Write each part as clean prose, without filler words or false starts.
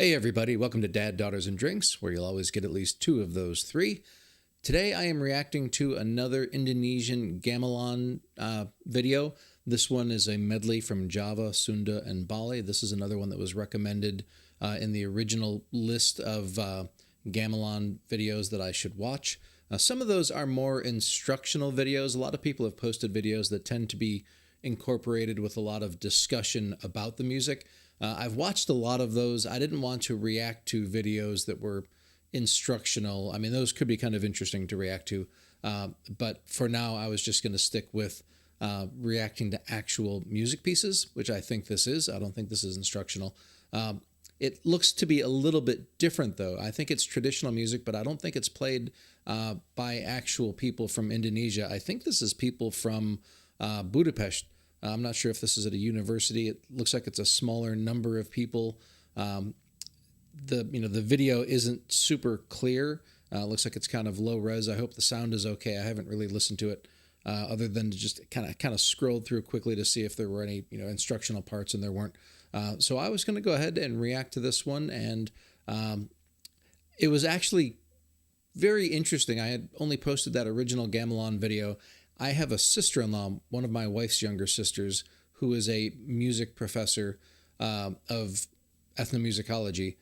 Hey everybody, welcome to Dad, Daughters, and Drinks, where you'll always get at least two of those three. Today I am reacting to another Indonesian Gamelan video. This one is a medley from Java, Sunda, and Bali. This is another one that was recommended in the original list of Gamelan videos that I should watch. Some of those are more instructional videos. A lot of people have posted videos that tend to be incorporated with a lot of discussion about the music. I've watched a lot of those. I didn't want to react to videos that were instructional. I mean, those could be kind of interesting to react to. But for now, I was just going to stick with reacting to actual music pieces, which I think this is. I don't think this is instructional. It looks to be a little bit different, though. I think it's traditional music, but I don't think it's played by actual people from Indonesia. I think this is people from Budapest. I'm not sure if this is at a university. It looks like it's a smaller number of people. The video isn't super clear. Looks like it's kind of low res. I hope the sound is okay. I haven't really listened to it other than to just kind of scrolled through quickly to see if there were any instructional parts, and there weren't. So I was going to go ahead and react to this one, and it was actually very interesting. I had only posted that original Gamelan video. I have a sister-in-law, one of my wife's younger sisters, who is a music professor of ethnomusicology,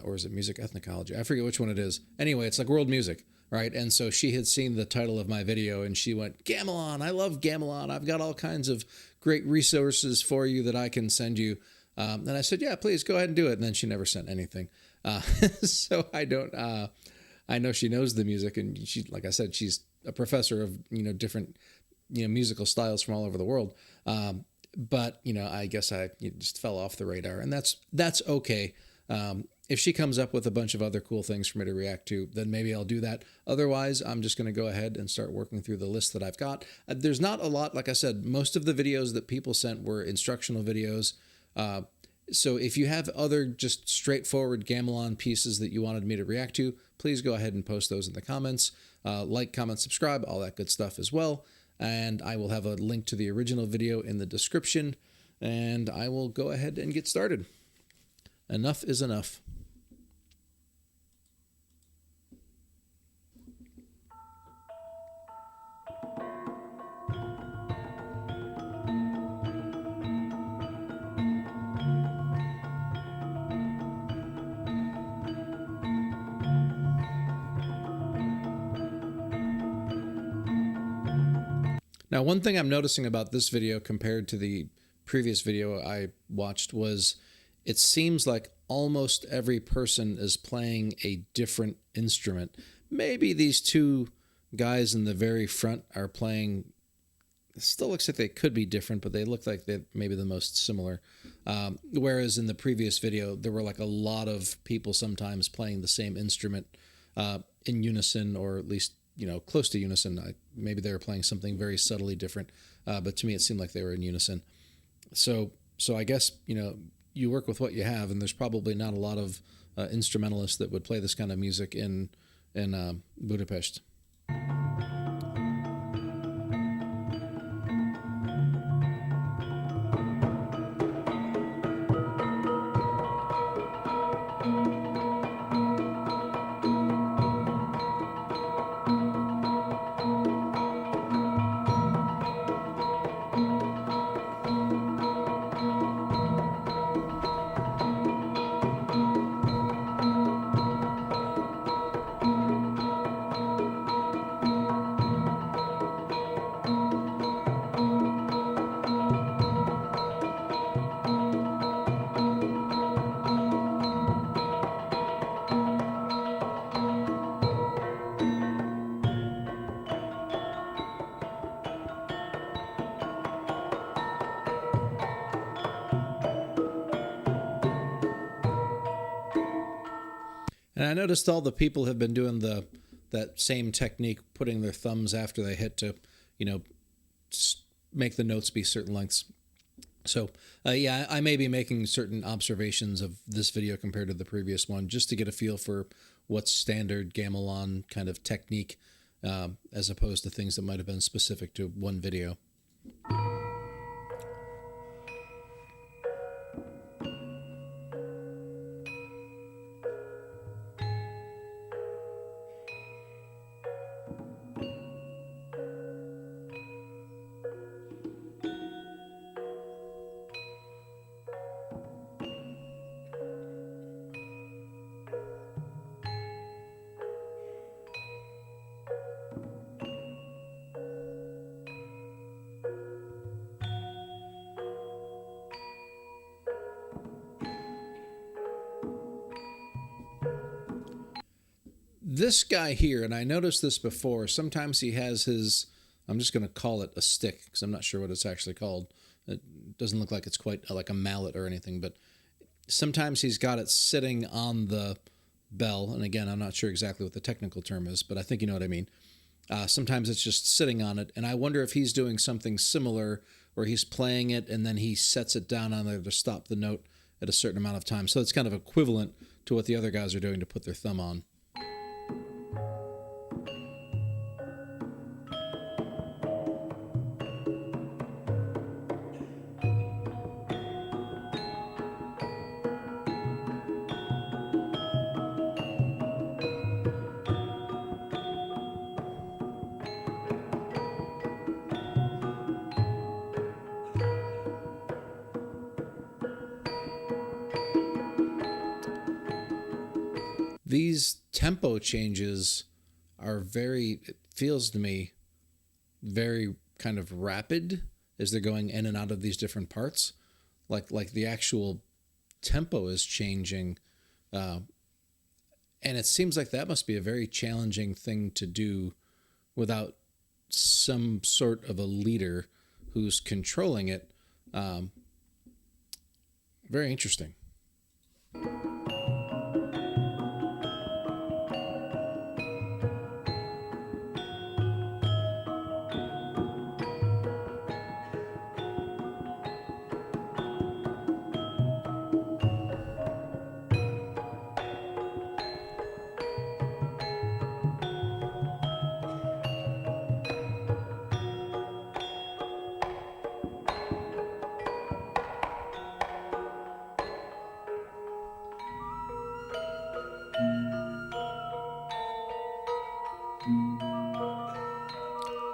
or is it music ethnicology? I forget which one it is. Anyway, it's like world music, right? And so she had seen the title of my video, and she went, "Gamelan, I love Gamelan. I've got all kinds of great resources for you that I can send you." And I said, "Yeah, please go ahead and do it." And then she never sent anything. So I don't. I know she knows the music, and she, like I said, she's a professor of different musical styles from all over the world. But I guess I just fell off the radar, and that's okay. If she comes up with a bunch of other cool things for me to react to, then maybe I'll do that. Otherwise, I'm just going to go ahead and start working through the list that I've got. There's not a lot. Like I said, most of the videos that people sent were instructional videos. So if you have other just straightforward Gamelan pieces that you wanted me to react to, please go ahead and post those in the comments. Like, comment, subscribe, all that good stuff as well. And I will have a link to the original video in the description. And I will go ahead and get started. Enough is enough. Now, one thing I'm noticing about this video compared to the previous video I watched was it seems like almost every person is playing a different instrument. Maybe these two guys in the very front are playing, it still looks like they could be different, but they look like they're maybe the most similar. Whereas in the previous video, there were like a lot of people sometimes playing the same instrument in unison, or at least close to unison. Maybe they were playing something very subtly different, but to me it seemed like they were in unison. So I guess you work with what you have, and there's probably not a lot of instrumentalists that would play this kind of music in Budapest. And I noticed all the people have been doing that same technique, putting their thumbs after they hit to, make the notes be certain lengths. So, yeah, I may be making certain observations of this video compared to the previous one, just to get a feel for what's standard Gamelan kind of technique, as opposed to things that might have been specific to one video. This guy here, and I noticed this before, sometimes he has his, I'm just going to call it a stick because I'm not sure what it's actually called. It doesn't look like it's quite like a mallet or anything, but sometimes he's got it sitting on the bell. And again, I'm not sure exactly what the technical term is, but I think you know what I mean. Sometimes it's just sitting on it. And I wonder if he's doing something similar where he's playing it and then he sets it down on there to stop the note at a certain amount of time. So it's kind of equivalent to what the other guys are doing to put their thumb on. These tempo changes are it feels to me, very kind of rapid as they're going in and out of these different parts. Like the actual tempo is changing. And it seems like that must be a very challenging thing to do without some sort of a leader who's controlling it. Very interesting.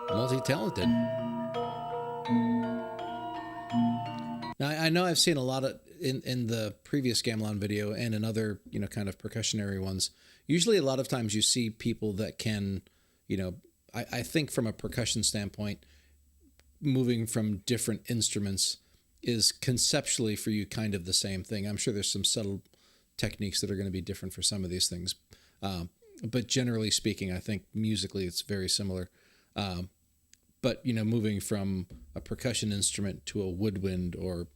Multi-talented. Now, I know I've seen a lot of in the previous Gamelan video and in other, kind of percussionary ones. Usually a lot of times you see people that can, I think from a percussion standpoint, moving from different instruments is conceptually for you kind of the same thing. I'm sure there's some subtle techniques that are going to be different for some of these things. But generally speaking, I think musically it's very similar. But, moving from a percussion instrument to a woodwind or,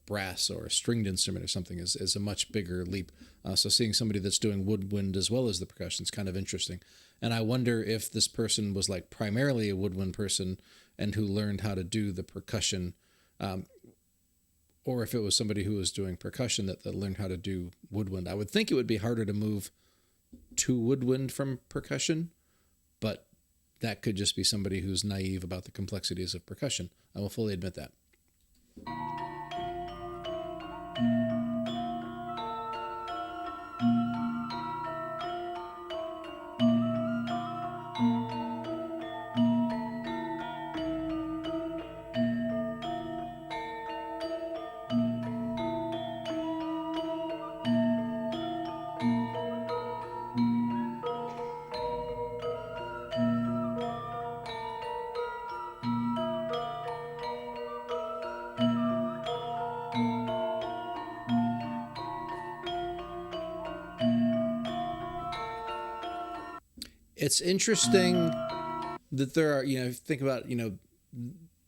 brass or a stringed instrument or something is a much bigger leap. So seeing somebody that's doing woodwind as well as the percussion is kind of interesting. And I wonder if this person was like primarily a woodwind person and who learned how to do the percussion, or if it was somebody who was doing percussion that learned how to do woodwind. I would think it would be harder to move to woodwind from percussion, but that could just be somebody who's naive about the complexities of percussion. I will fully admit that. It's interesting that there are, think about,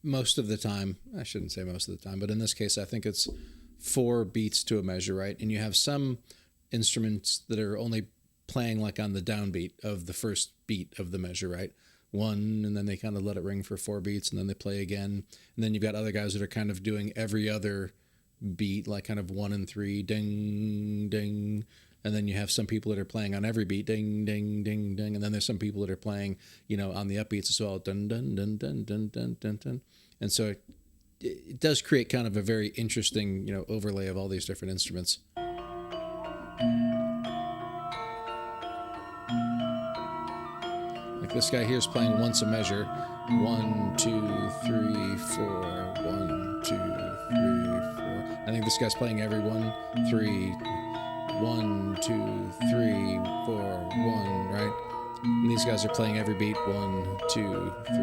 most of the time, I shouldn't say most of the time, but in this case, I think it's 4 beats to a measure, right? And you have some instruments that are only playing like on the downbeat of the first beat of the measure, right? 1, and then they kind of let it ring for 4 beats, and then they play again. And then you've got other guys that are kind of doing every other beat, like kind of 1 and 3, ding, ding. And then you have some people that are playing on every beat, ding, ding, ding, ding. And then there's some people that are playing, on the upbeats as well, dun, dun, dun, dun, dun, dun, dun, dun. And so it does create kind of a very interesting, overlay of all these different instruments. Like this guy here is playing once a measure. 1, 2, 3, 4, 1, 2, 3, 4. I think this guy's playing every 1, 3, 1, 2, 3, 4, 1, right? And these guys are playing every beat, 1, 2, 3,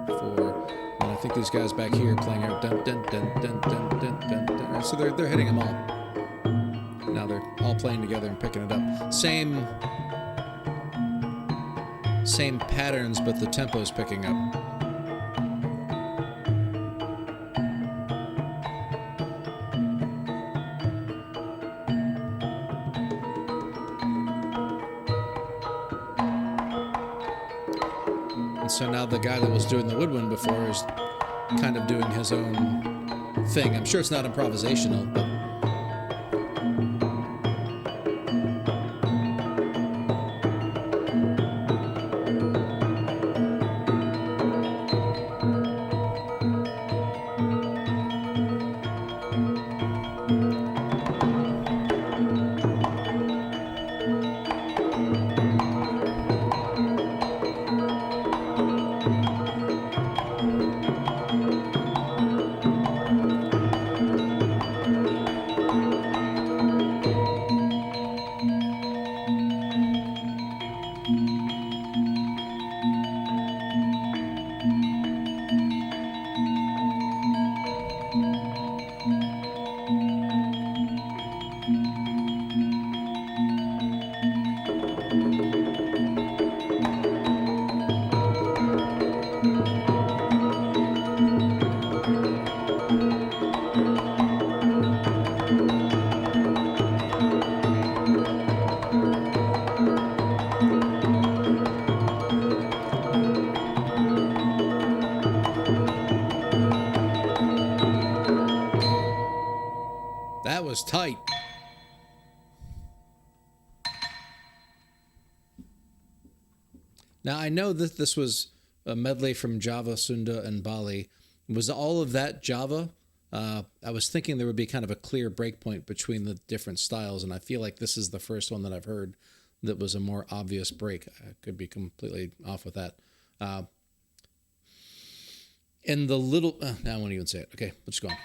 4. And I think these guys back here are playing every dun dun dun dun dun dun dun dun. Right? So they're hitting them all. Now they're all playing together and picking it up. Same same patterns, but the tempo's picking up. And so now the guy that was doing the woodwind before is kind of doing his own thing. I'm sure it's not improvisational, but that was tight. Now, I know that this was a medley from Java, Sunda, and Bali. Was all of that Java? I was thinking there would be kind of a clear breakpoint between the different styles, and I feel like this is the first one that I've heard that was a more obvious break. I could be completely off with that. And the little... I won't even say it. Okay, let's go on.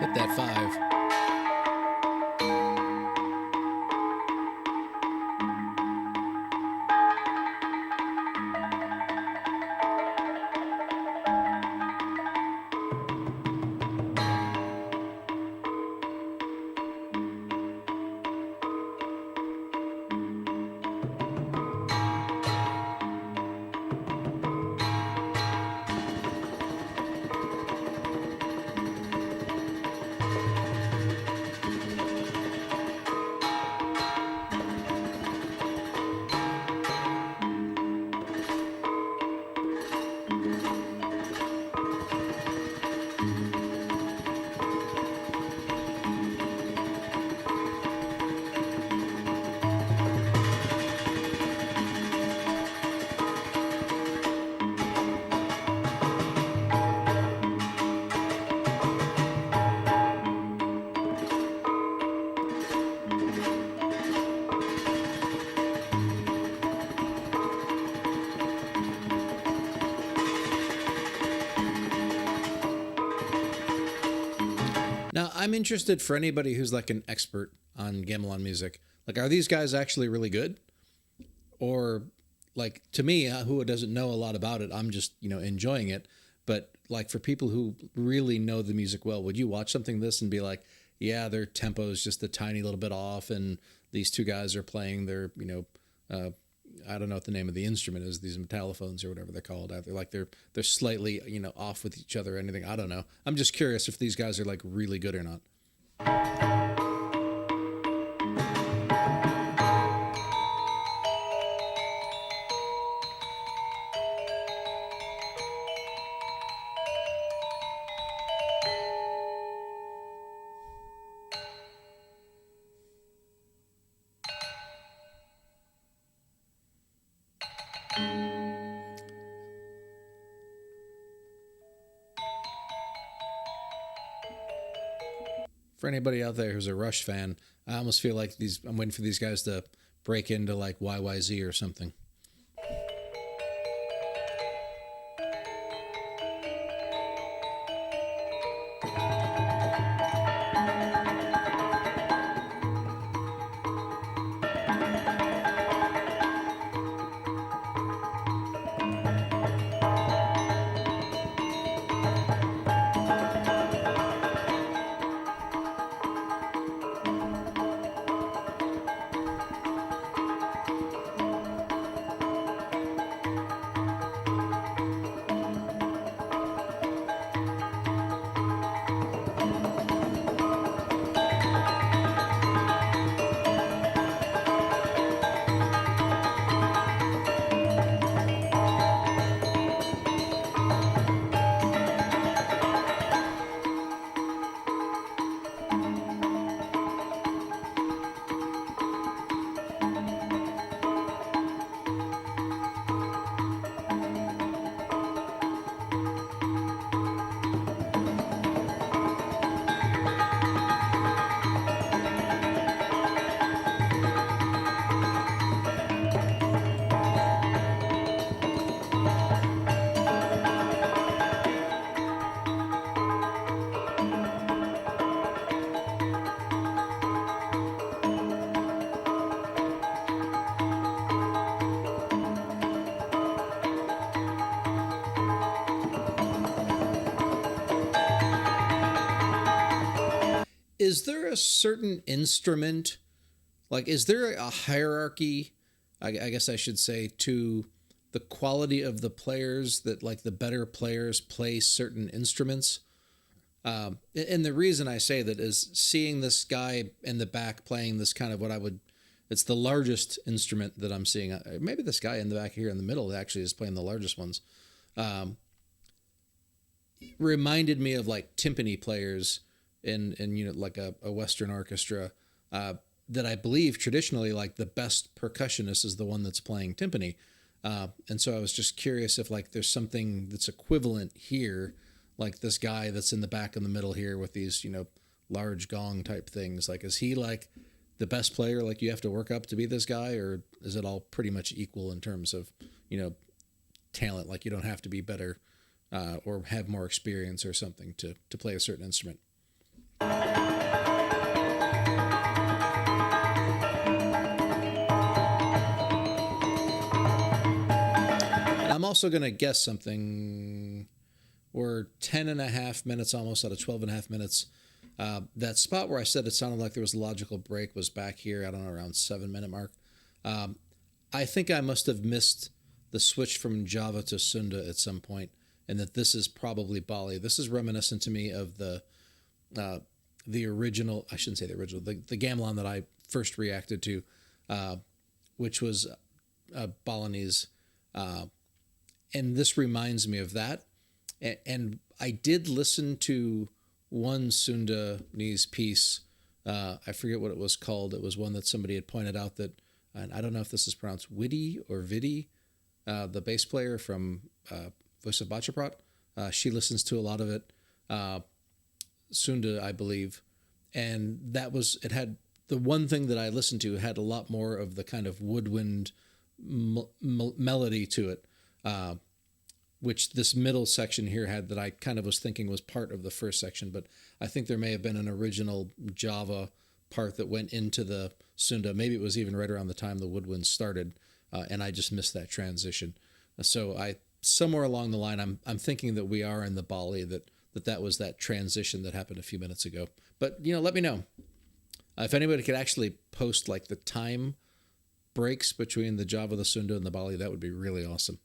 Hit that 5. Now, I'm interested for anybody who's like an expert on gamelan music. Like, are these guys actually really good? Or, like, to me, who doesn't know a lot about it, I'm just, enjoying it. But, like, for people who really know the music well, would you watch something this and be like, yeah, their tempo is just a tiny little bit off, and these two guys are playing their, I don't know what the name of the instrument is, these metallophones or whatever they're called. They're slightly, off with each other or anything. I don't know. I'm just curious if these guys are like really good or not. for anybody out there who's a Rush fan, I almost feel like I'm waiting for these guys to break into like YYZ or something. Is there a certain instrument, like, is there a hierarchy, I guess I should say, to the quality of the players, that like the better players play certain instruments? And the reason I say that is seeing this guy in the back playing this kind of it's the largest instrument that I'm seeing. Maybe this guy in the back here in the middle actually is playing the largest ones. Reminded me of like timpani players in like a Western orchestra, that I believe traditionally like the best percussionist is the one that's playing timpani. And so I was just curious if like there's something that's equivalent here, like this guy that's in the back in the middle here with these, large gong type things. Like, is he like the best player? Like you have to work up to be this guy, or is it all pretty much equal in terms of, talent? Like you don't have to be better, or have more experience or something to play a certain instrument. I'm also going to guess something. We're 10 and a half minutes almost out of 12 and a half minutes. That spot where I said it sounded like there was a logical break was back here, I don't know, around 7-minute mark. I think I must have missed the switch from Java to Sunda at some point, and that this is probably Bali. This is reminiscent to me of the original, I shouldn't say the original, the Gamelan that I first reacted to, which was Balinese. And this reminds me of that. And I did listen to one Sundanese piece. I forget what it was called. It was one that somebody had pointed out that, and I don't know if this is pronounced Witty or Vidi, the bass player from Voice of Bachaprat. She listens to a lot of it. Sunda, I believe. And it had the one thing that I listened to had a lot more of the kind of woodwind melody to it, which this middle section here had, that I kind of was thinking was part of the first section, but I think there may have been an original Java part that went into the Sunda. Maybe it was even right around the time the woodwind started, and I just missed that transition. So somewhere along the line, I'm thinking that we are in the Bali, that was that transition that happened a few minutes ago. But, let me know. If anybody could actually post like the time breaks between the Java, the Sunda, and the Bali, that would be really awesome.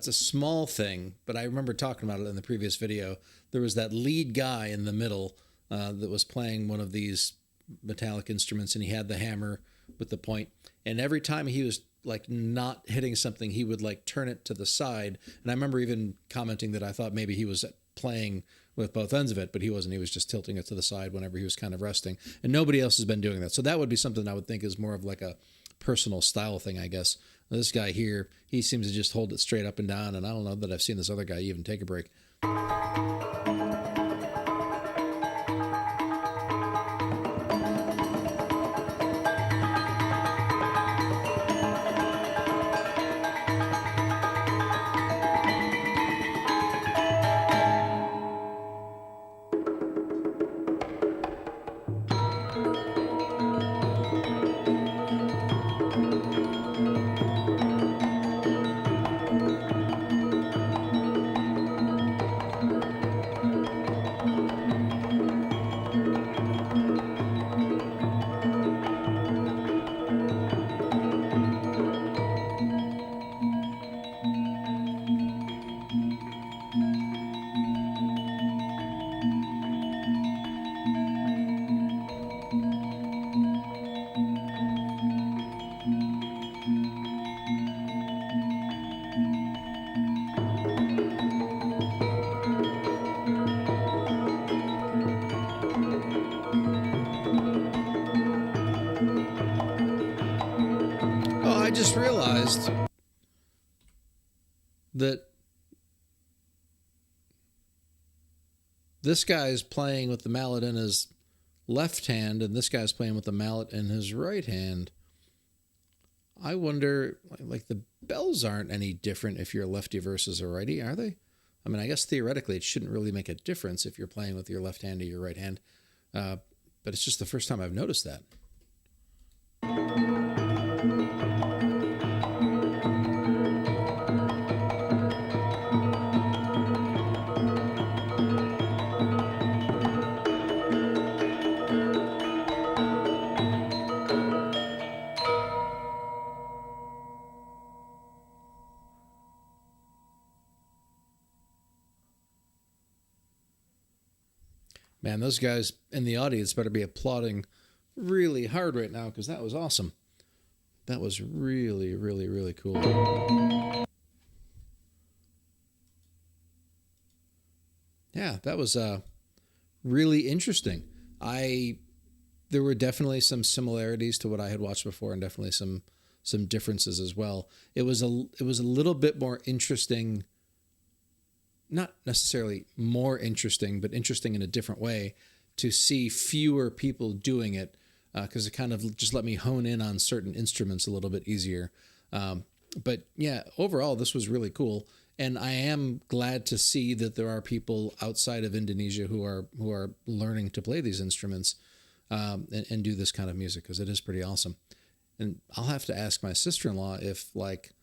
that's a small thing, but I remember talking about it in the previous video. There was that lead guy in the middle that was playing one of these metallic instruments, and he had the hammer with the point. And every time he was like not hitting something, he would like turn it to the side. And I remember even commenting that I thought maybe he was playing with both ends of it, but he wasn't. He was just tilting it to the side whenever he was kind of resting. And nobody else has been doing that. So that would be something I would think is more of like a personal style thing, I guess. This guy here, he seems to just hold it straight up and down. And I don't know that I've seen this other guy even take a break. I just realized that this guy's playing with the mallet in his left hand, and this guy's playing with the mallet in his right hand. I wonder, like the bells aren't any different if you're a lefty versus a righty, are they? I mean, I guess theoretically it shouldn't really make a difference if you're playing with your left hand or your right hand, but it's just the first time I've noticed that. Man, those guys in the audience better be applauding really hard right now, because that was awesome. That was really, really, really cool. Yeah, that was really interesting. There were definitely some similarities to what I had watched before, and definitely some differences as well. It was a little bit more interesting. Not necessarily more interesting, but interesting in a different way to see fewer people doing it, because it kind of just let me hone in on certain instruments a little bit easier. But yeah, overall, this was really cool. And I am glad to see that there are people outside of Indonesia who are learning to play these instruments and do this kind of music, because it is pretty awesome. And I'll have to ask my sister-in-law if like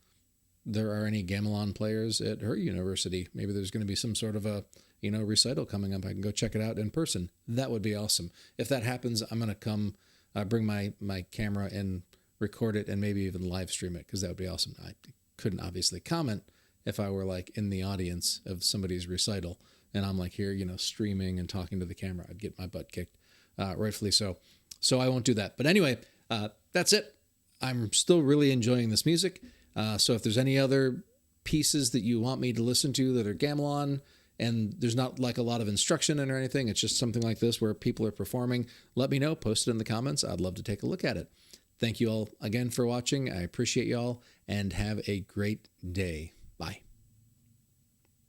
there are any gamelan players at her university. Maybe there's going to be some sort of a, recital coming up. I can go check it out in person. That would be awesome. If that happens, I'm going to come bring my camera and record it and maybe even live stream it, because that would be awesome. I couldn't obviously comment if I were like in the audience of somebody's recital and I'm like here, streaming and talking to the camera. I'd get my butt kicked, rightfully so. So I won't do that. But anyway, that's it. I'm still really enjoying this music. So if there's any other pieces that you want me to listen to that are gamelan, and there's not like a lot of instruction in or anything, it's just something like this where people are performing, let me know, post it in the comments. I'd love to take a look at it. Thank you all again for watching. I appreciate y'all, and have a great day.